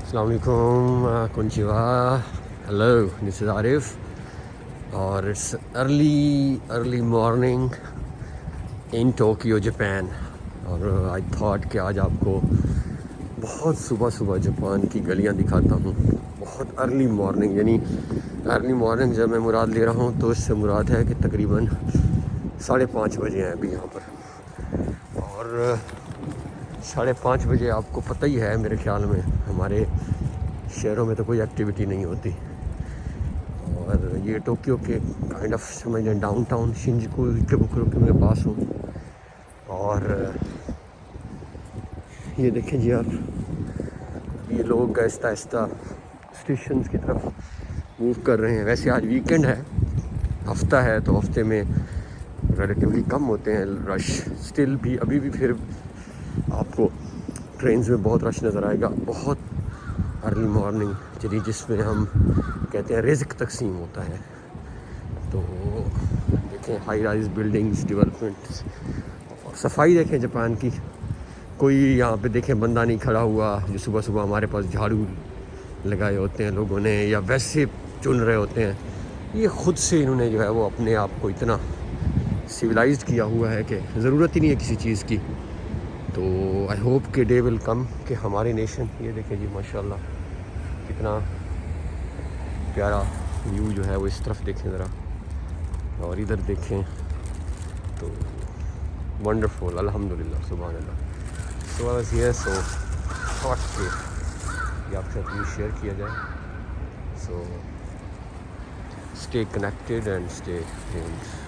السلام علیکم، کنچیوا، hello, this is Arif اور it's early morning in Tokyo Japan. اور آئی تھاٹ کہ آج آپ کو بہت صبح جاپان کی گلیاں دکھاتا ہوں. بہت ارلی مارننگ، یعنی ارلی مارننگ جب میں مراد لے رہا ہوں تو اس سے مراد ہے کہ تقریباً 5:30 بجے ہیں ابھی یہاں پر. اور 5:30 بجے آپ کو پتہ ہی ہے میرے خیال میں ہمارے شہروں میں تو کوئی ایکٹیویٹی نہیں ہوتی. اور یہ ٹوکیو کے کائنڈ آف سمجھ لیں ڈاؤن ٹاؤن شنجوکو ایکیبوکورو کے میں پاس ہوں. اور یہ دیکھیں جی آپ، یہ لوگ آہستہ آہستہ اسٹیشنز کی طرف موو کر رہے ہیں. ویسے آج ویکینڈ ہے، ہفتہ ہے، تو ہفتے میں ریلیٹیولی کم ہوتے ہیں رش. اسٹل بھی ابھی بھی پھر آپ کو ٹرینز میں بہت رش نظر آئے گا. بہت ارلی مارننگ جس میں ہم کہتے ہیں رزق تقسیم ہوتا ہے. تو دیکھیں ہائی رائز بلڈنگز، ڈیولپمنٹس، اور صفائی دیکھیں جاپان کی. کوئی یہاں پہ دیکھیں بندہ نہیں کھڑا ہوا جو صبح ہمارے پاس جھاڑو لگائے ہوتے ہیں لوگوں نے یا ویسے چن رہے ہوتے ہیں. یہ خود سے انہوں نے جو ہے وہ اپنے آپ کو اتنا سویلائزڈ کیا ہوا ہے کہ ضرورت ہی نہیں ہے کسی چیز کی. تو آئی ہوپ کہ ڈے ول کم کہ ہمارے نیشن، یہ دیکھیں جی ماشاءاللہ کتنا پیارا ویو جو ہے وہ اس طرف دیکھیں ذرا، اور ادھر دیکھیں تو ونڈرفل، الحمدللہ، سبحان اللہ. تو بس یہ تھاٹ کہ یہ آپ کے ساتھ ویو شیئر کیا جائے. So stay connected and stay tuned.